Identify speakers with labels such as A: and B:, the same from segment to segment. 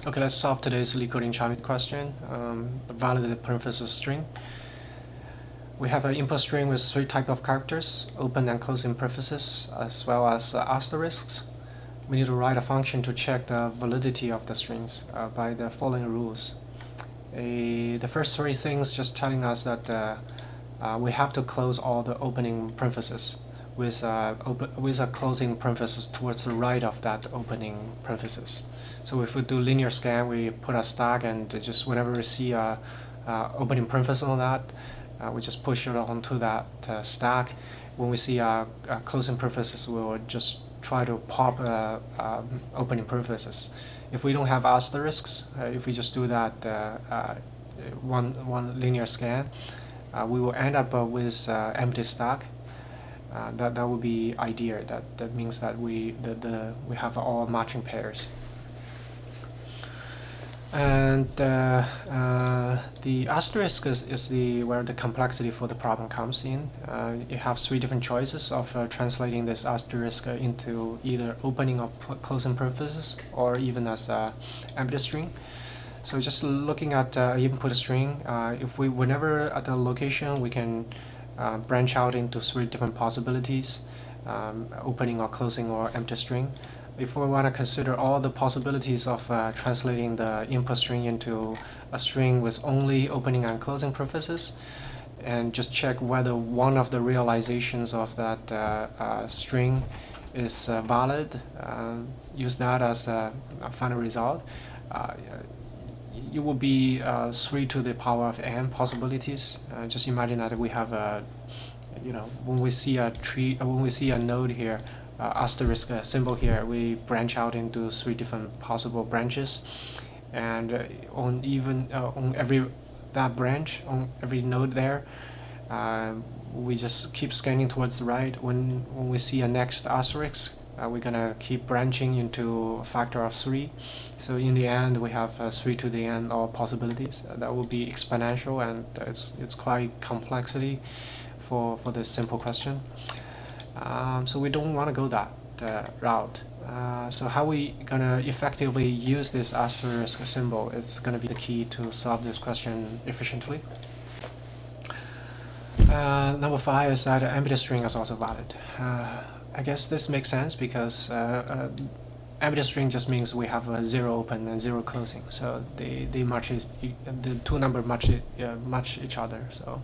A: Okay, let's solve today's Leetcode Chinese question. Validate parenthesis string. We have an input string with 3 types of characters, open and closing parentheses, as well as asterisks. We need to write a function to check the validity of the strings by the following rules. The first 3 things just telling us that we have to close all the opening parentheses with a closing parenthesis towards the right of that opening parenthesis. So if we do linear scan, we put a stack, and just whenever we see a opening parenthesis on that, we just push it onto that stack. When we see a closing parenthesis, we will just try to pop opening parenthesis. If we don't have asterisks, if we just do that one linear scan, we will end up with empty stack. That would be ideal. That means that we have all matching pairs. And the asterisk is where the complexity for the problem comes in. You have 3 different choices of translating this asterisk into either opening or closing parentheses, or even as an empty string. So just looking at input string, whenever at the location, we can branch out into 3 different possibilities, opening or closing or empty string. If we want to consider all the possibilities of translating the input string into a string with only opening and closing parentheses, and just check whether one of the realizations of that string is valid, use that as a final result, it will be 3 to the power of n possibilities. Just imagine that we have when we see a tree, when we see a node here, asterisk symbol here, we branch out into 3 different possible branches, and on every branch, on every node there, we just keep scanning towards the right. When we see a next asterisk, we're gonna keep branching into a factor of 3. So in the end, we have 3 to the n all possibilities. That will be exponential, and it's quite complexity for this simple question. So we don't want to go that route. So how we gonna effectively use this asterisk symbol? It's gonna be the key to solve this question efficiently. Number 5 is that empty string is also valid. I guess this makes sense because empty string just means we have a 0 open and 0 closing. So the 2 numbers match each other. So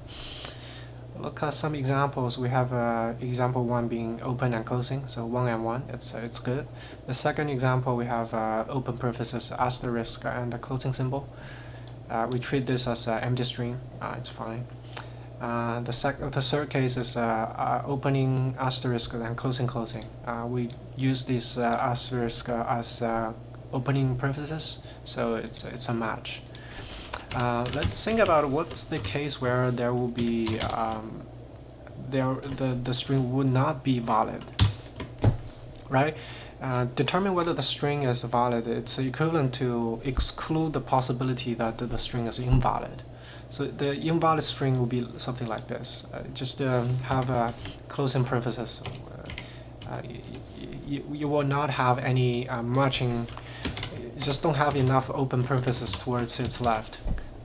A: look at some examples. We have example 1 being open and closing, so 1 and 1, it's good. The second example, we have open parenthesis, asterisk, and the closing symbol. We treat this as an empty string, it's fine. The third case is opening asterisk and closing. We use this asterisk as opening parenthesis, so it's a match. Let's think about what's the case where there will be the string would not be valid, right? Determine whether the string is valid. It's equivalent to exclude the possibility that the string is invalid. So the invalid string will be something like this. Just have a closing parenthesis. You will not have any matching. You just don't have enough open parentheses towards its left.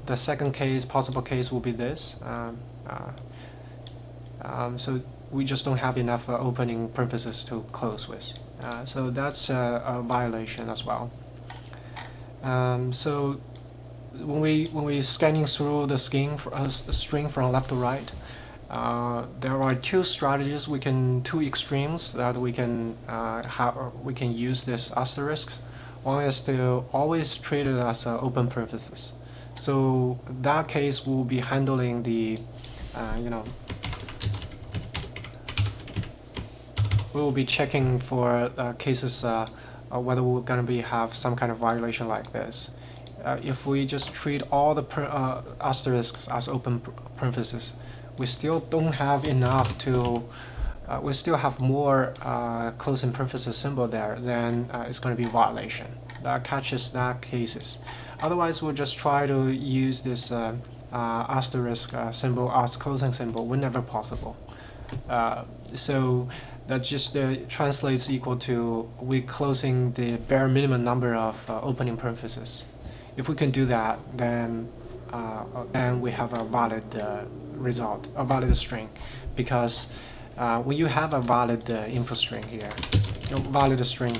A: The second possible case will be this. So we just don't have enough opening parentheses to close with. So that's a violation as well. So when we scanning through the string from left to right, there are 2 strategies. 2 extremes that we can use this asterisk. One is to always treat it as an open parenthesis. So that case will be handling the, we will be checking for cases whether we're going to have some kind of violation like this. If we just treat all the asterisks as open parentheses, we still don't have enough to. We still have more closing parenthesis symbol there, then it's going to be violation. That catches that cases. Otherwise, we'll just try to use this asterisk symbol as closing symbol whenever possible. So that just translates equal to we closing the bare minimum number of opening parentheses. If we can do that, then we have a valid result, a valid string, because when you have a valid input string here, a valid string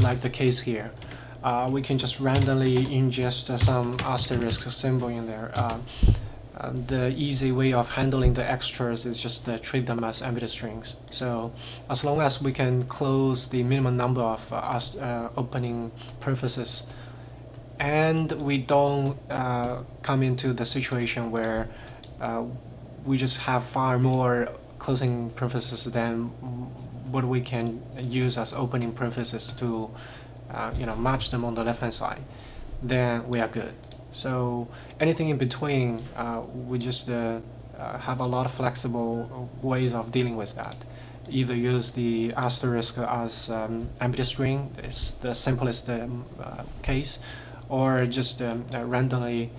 A: like the case here, we can just randomly ingest some asterisk symbol in there. The easy way of handling the extras is just treat them as empty strings. So as long as we can close the minimum number of opening parentheses, and we don't come into the situation where we just have far more closing parentheses than what we can use as opening parentheses to match them on the left hand side, then we are good. So anything in between, we just have a lot of flexible ways of dealing with that. Either use the asterisk as empty string, it's the simplest case, or just randomly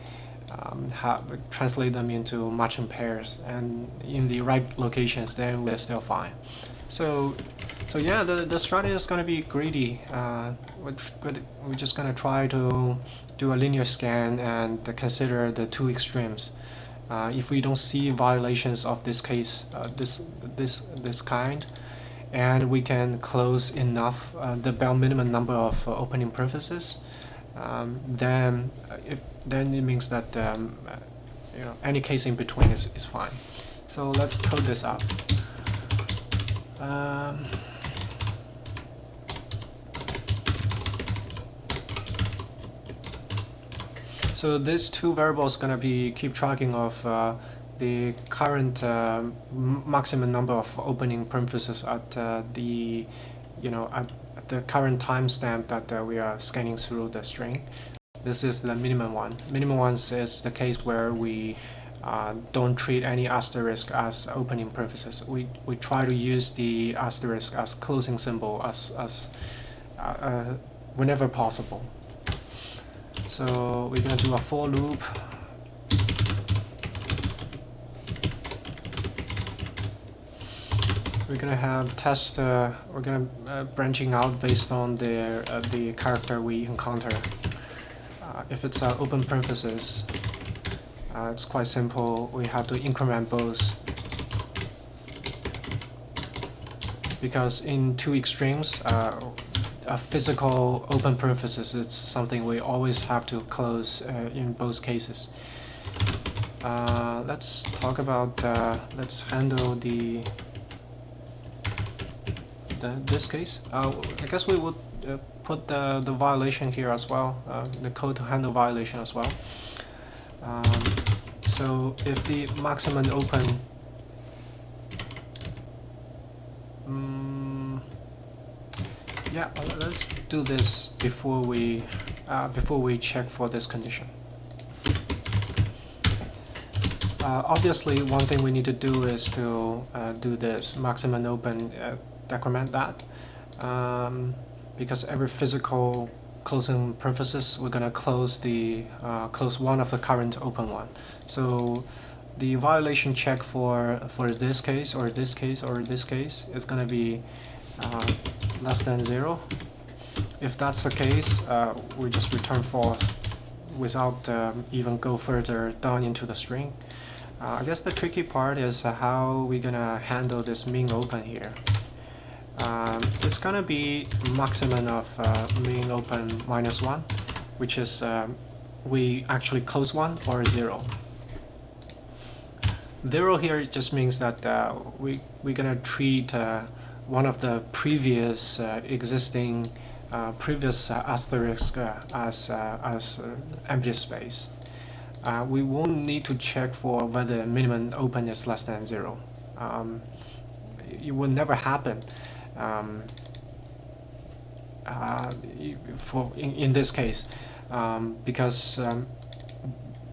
A: translate them into matching pairs, and in the right locations, then we're still fine. So yeah, the strategy is going to be greedy. We're just going to try to do a linear scan and consider the two extremes. If we don't see violations of this case, this kind, and we can close enough the bare minimum number of opening parentheses, then it means that any case in between is fine. So let's code this up. So these two variables gonna be keep tracking of the current maximum number of opening parentheses at the at the current timestamp that we are scanning through the string. This is the minimum one. Minimum one is the case where we don't treat any asterisk as opening parentheses. We try to use the asterisk as closing symbol as whenever possible. So we're going to do a for loop. We're going to have test, we're going to branching out based on the character we encounter. If it's open parenthesis, it's quite simple. We have to increment both, because in two extremes, a physical open parenthesis, it's something we always have to close in both cases. Let's talk about, let's handle this case. I guess we would put the violation here as well, the code to handle violation as well. So if the maximum open yeah, let's do this before we check for this condition. Obviously, one thing we need to do is to do this maximum open, decrement that, because every physical closing parenthesis, we're gonna close close one of the current open one. So the violation check for this case or this case or this case is gonna be less than 0. If that's the case, we just return false without even go further down into the string. I guess the tricky part is how we're gonna handle this min open here. It's gonna be maximum of min open -1, which is we actually close one, or 0. 0 here just means that we're gonna treat one of the previous existing previous asterisk as empty space. We won't need to check for whether minimum open is less than 0. It will never happen in this case, because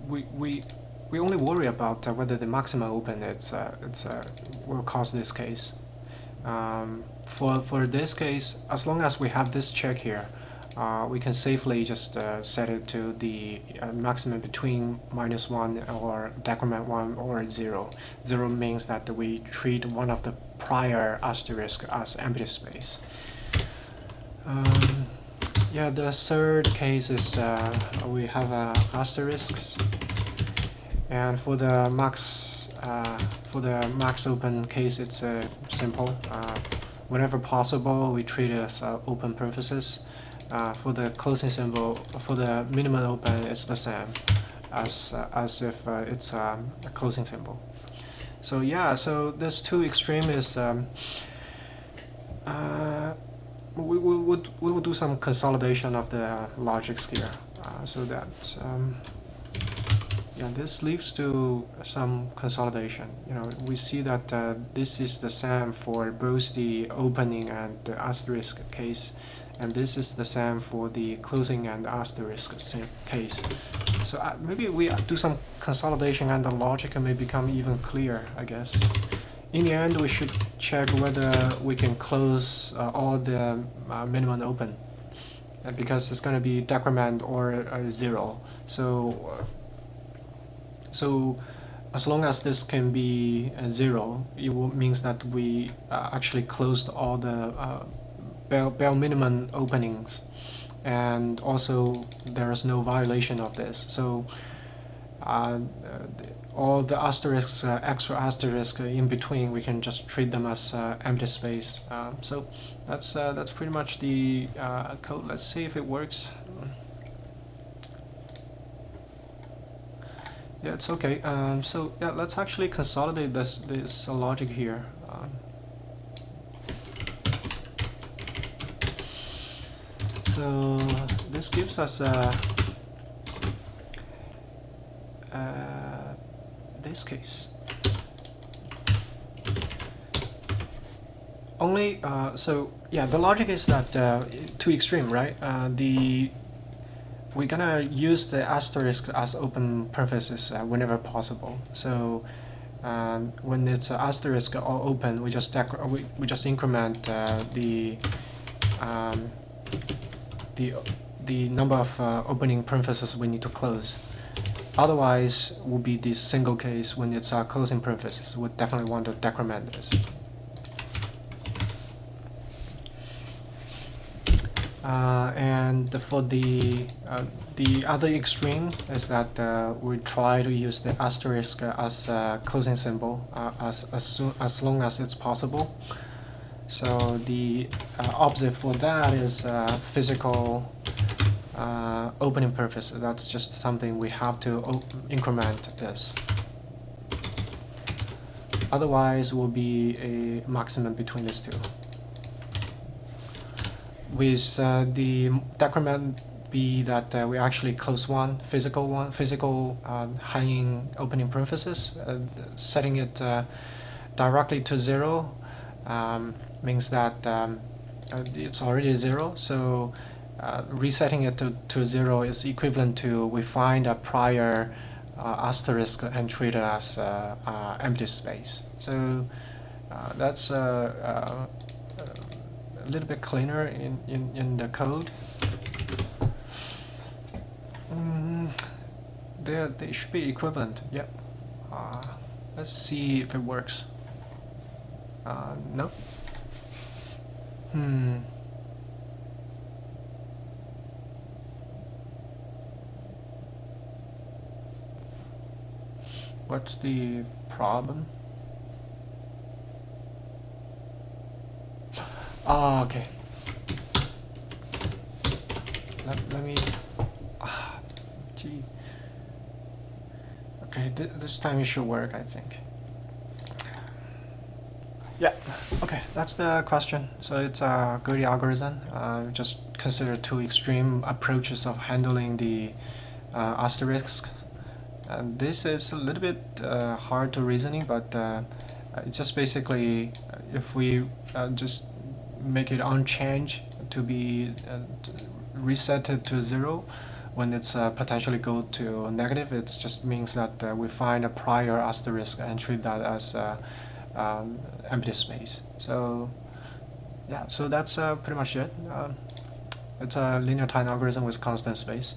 A: we only worry about whether the maximum open will cause this case. For this case, as long as we have this check here, we can safely just set it to the maximum between -1 or decrement 1 or 0. 0 means that we treat one of the prior asterisk as empty space. Yeah, the third case is we have asterisks, and for the max open case, it's simple. Whenever possible, we treat it as open parenthesis. For the closing symbol, for the minimum open, it's the same as if it's a closing symbol. So yeah, so this two extreme is we will do some consolidation of the logics here, so that yeah, this leads to some consolidation. You know, we see that this is the same for both the opening and the asterisk case, and this is the same for the closing and asterisk case. So maybe we do some consolidation and the logic may become even clearer, I guess. In the end, we should check whether we can close all the minimum open, because it's going to be decrement or 0. So as long as this can be 0, it means that we actually closed all the bare minimum openings, and also there is no violation of this. So all the asterisks, extra asterisk in between, we can just treat them as empty space. So that's pretty much the code. Let's see if it works. Yeah, it's okay. So yeah, let's actually consolidate this logic here. So this gives us this case. Only so yeah, the logic is that too extreme, right? We're gonna use the asterisk as open parenthesis whenever possible. So when it's asterisk or open, we just increment the number of opening parentheses we need to close. Otherwise, will be the single case when it's closing parentheses. We definitely want to decrement this. And for the other extreme is that we try to use the asterisk as a closing symbol as long as it's possible. So the opposite for that is physical opening parenthesis. That's just something we have to increment this. Otherwise, will be a maximum between these two. With the decrement be that we actually close one physical hanging opening parenthesis, setting it directly to 0 means that it's already 0. So resetting it to 0 is equivalent to we find a prior asterisk and treat it as empty space. So that's a little bit cleaner in the code. They should be equivalent. Yep. Let's see if it works. No. What's the problem? Okay. Let me. Gee. Okay, this time it should work, I think. Yeah. Okay, that's the question. So it's a Gödel algorithm. Just consider two extreme approaches of handling the asterisks. And this is a little bit hard to reasoning, but it's just basically if we just make it unchanged to be reset it to 0 when it's potentially go to negative. It just means that we find a prior asterisk and treat that as empty space. So yeah, so that's pretty much it. It's a linear time algorithm with constant space.